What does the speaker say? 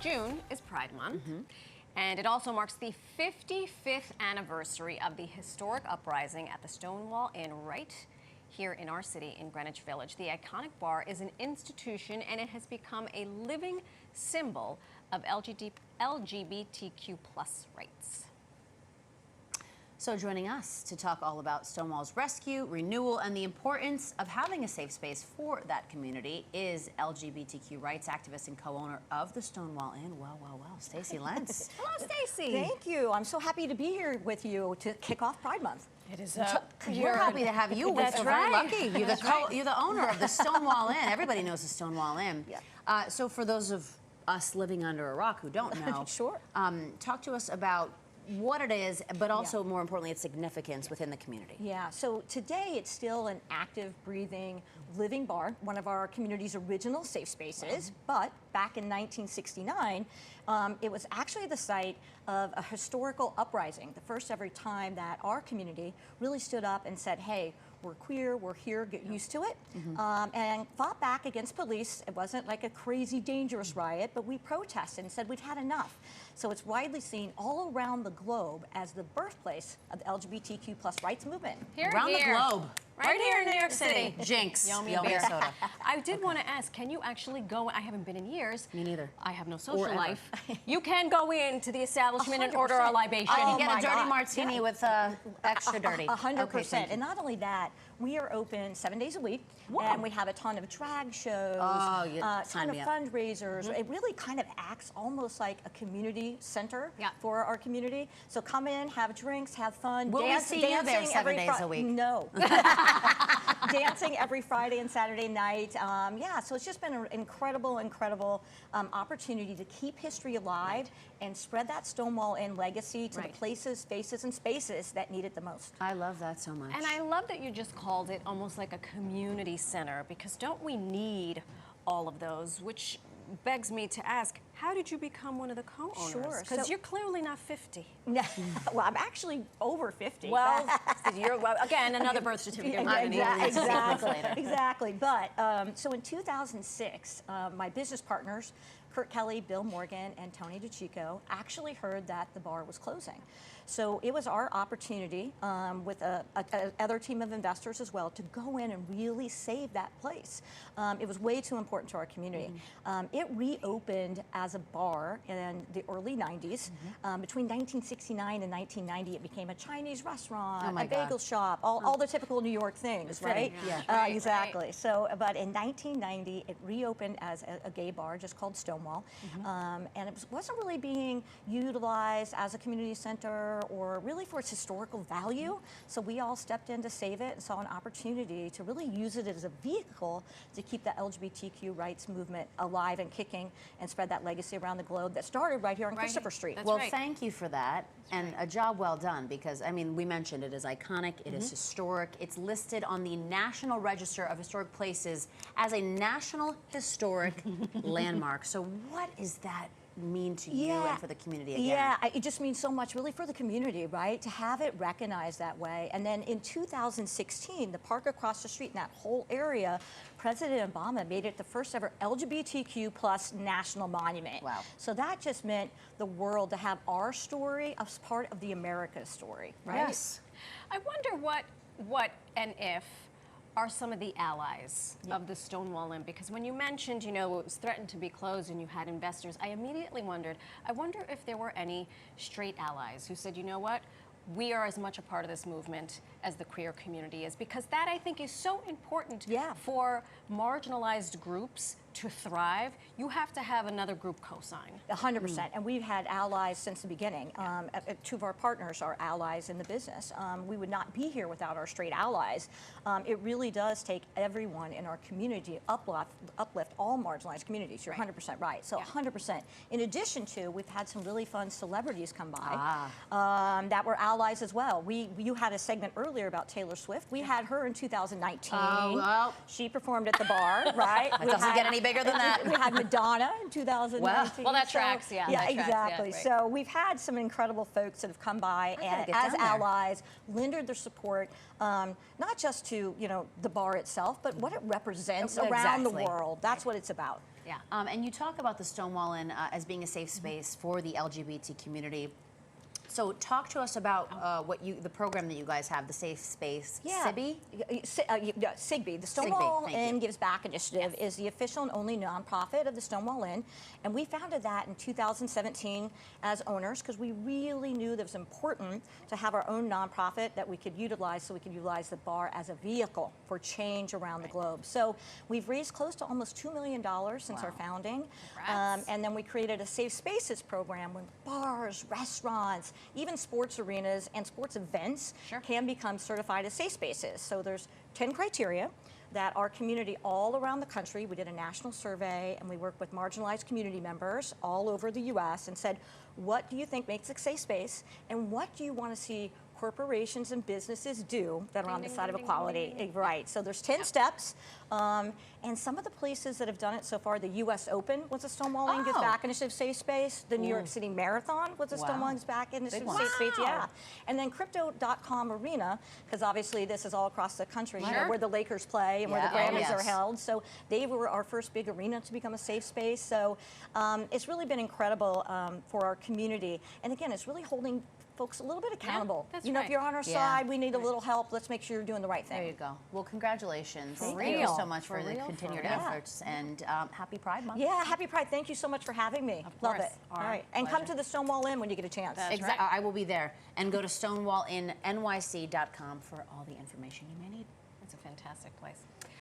June is Pride Month, and it also marks the 55th anniversary of the historic uprising at the Stonewall Inn right here in our city in Greenwich Village. The iconic bar is an institution, and it has become a living symbol of LGBTQ+ rights. So joining us to talk all about Stonewall's rescue, renewal, and the importance of having a safe space for that community is LGBTQ rights activist and co-owner of the Stonewall Inn. Well, Stacy Lentz. Hello, Stacy. Thank you. I'm so happy to be here with you to kick off Pride Month. It is. We're happy to have you. We're That's so right. very lucky. You're the owner of the Stonewall Inn. Everybody knows the Stonewall Inn. Yeah. So for those of us living under a rock who don't know, Sure. Talk to us about what it is, but also more importantly, its significance within the community. Yeah, so today it's still an active, breathing, living bar, one of our community's original safe spaces, but back in 1969, it was actually the site of a historical uprising, the first ever time that our community really stood up and said, hey, we're queer, we're here, get used to it, and fought back against police. It wasn't like a crazy, dangerous riot, but we protested and said we'd had enough. So it's widely seen all around the globe as the birthplace of the LGBTQ+ rights movement. Around the globe. Right here in New York City. Jinx. Yummy soda. I did want to ask, can you actually go? I haven't been in years. Me neither. I have no social life. You can go into the establishment and order 100%. a libation. I can Oh get my a dirty God. martini with extra dirty. 100%. Okay, And not only that, we are open 7 days a week, Wow. and we have a ton of drag shows, Oh, you ton sign of me up. fundraisers. It really kind of acts almost like a community center Yeah. for our community. So come in, have drinks, have fun. Will we see you there 7 days a week? No. Dancing every Friday and Saturday night. Yeah, so it's just been an incredible opportunity to keep history alive and spread that Stonewall Inn legacy to the places, faces, and spaces that need it the most. I love that so much. And I love that you just called it almost like a community center, because don't we need all of those? Which begs me to ask, how did you become one of the co-owners? Sure. Because So- you're clearly not 50. Well, I'm actually over 50. Well, again, another birth certificate. Exactly. But so in 2006, my business partners, Kurt Kelly, Bill Morgan, and Tony DeChico, actually heard that the bar was closing. So it was our opportunity with other team of investors as well to go in and really save that place. It was way too important to our community. It reopened as a bar in the early 90s. Between 1969 and 1990, it became a Chinese restaurant, a bagel shop, all the typical New York things, right? Yeah. Exactly. Right. So, but in 1990, it reopened as a gay bar just called Stonewall. And it wasn't really being utilized as a community center or really for its historical value. So we all stepped in to save it and saw an opportunity to really use it as a vehicle to keep the LGBTQ rights movement alive and kicking and spread that legacy around the globe that started right here on Christopher Street. That's well, right. thank you for that. And a job well done, because, I mean, we mentioned it is iconic, it is historic, it's listed on the National Register of Historic Places as a National Historic Landmark. So what is that mean to you and for the community again? Yeah, it just means so much really for the community, right? To have it recognized that way. And then in 2016, the park across the street in that whole area, President Obama made it the first ever LGBTQ+ national monument. Wow. So that just meant the world to have our story as part of the America story, right? Yes. I wonder what and if are some of the allies of the Stonewall Inn? Because when you mentioned, it was threatened to be closed and you had investors, I immediately wondered, I wonder if there were any straight allies who said, you know what, we are as much a part of this movement as the queer community is, because that, I think, is so important for marginalized groups to thrive. You have to have another group co-sign. 100%, and we've had allies since the beginning. Two of our partners are allies in the business. We would not be here without our straight allies. It really does take everyone in our community to uplift all marginalized communities. You're 100% right. So 100%. In addition to, we've had some really fun celebrities come by that were allies as well. You had a segment earlier about Taylor Swift. We had her in 2019. Oh, well. She performed at the bar, right? It doesn't get any bigger than that. We had Madonna in 2019. Well, that tracks, yeah. Yeah, that tracks, exactly. Yeah, right. So we've had some incredible folks that have come by and as allies, lended their support, not just to the bar itself, but what it represents around the world. That's what it's about. Yeah. And you talk about the Stonewall Inn as being a safe space for the LGBT community. So talk to us about the program that you guys have, the Safe Space. SIBI? SIGBI. The Stonewall thank Inn you. Gives Back Initiative is the official and only nonprofit of the Stonewall Inn. And we founded that in 2017 as owners because we really knew that it was important to have our own nonprofit that we could utilize so we could utilize the bar as a vehicle for change around the globe. So we've raised close to almost $2 million since our founding. And then we created a Safe Spaces program when bars, restaurants, even sports arenas and sports events can become certified as safe spaces. So there's 10 criteria that our community all around the country, we did a national survey and we worked with marginalized community members all over the US and said, what do you think makes a safe space and what do you want to see corporations and businesses do that are on the side of equality? Right, so there's 10 steps. And some of the places that have done it so far, the US Open was a Stonewall Inn Gives Back Initiative safe space. The New York City Marathon was a Stonewall Inn Gives Back Initiative safe space, And then Crypto.com Arena, because obviously this is all across the country, you know, where the Lakers play and where the Grammys are held. So they were our first big arena to become a safe space. So it's really been incredible for our community. And again, it's really holding folks a little bit accountable. That's you know, if you're on our side, we need a little help. Let's make sure you're doing the right thing. There you go. Well, congratulations. Thank you you. so much for the continued efforts, and happy Pride Month. Yeah, happy Pride. Thank you so much for having me. Love it. All right. And come to the Stonewall Inn when you get a chance. Exactly. I will be there. And go to stonewallinnnyc.com for all the information you may need. It's a fantastic place.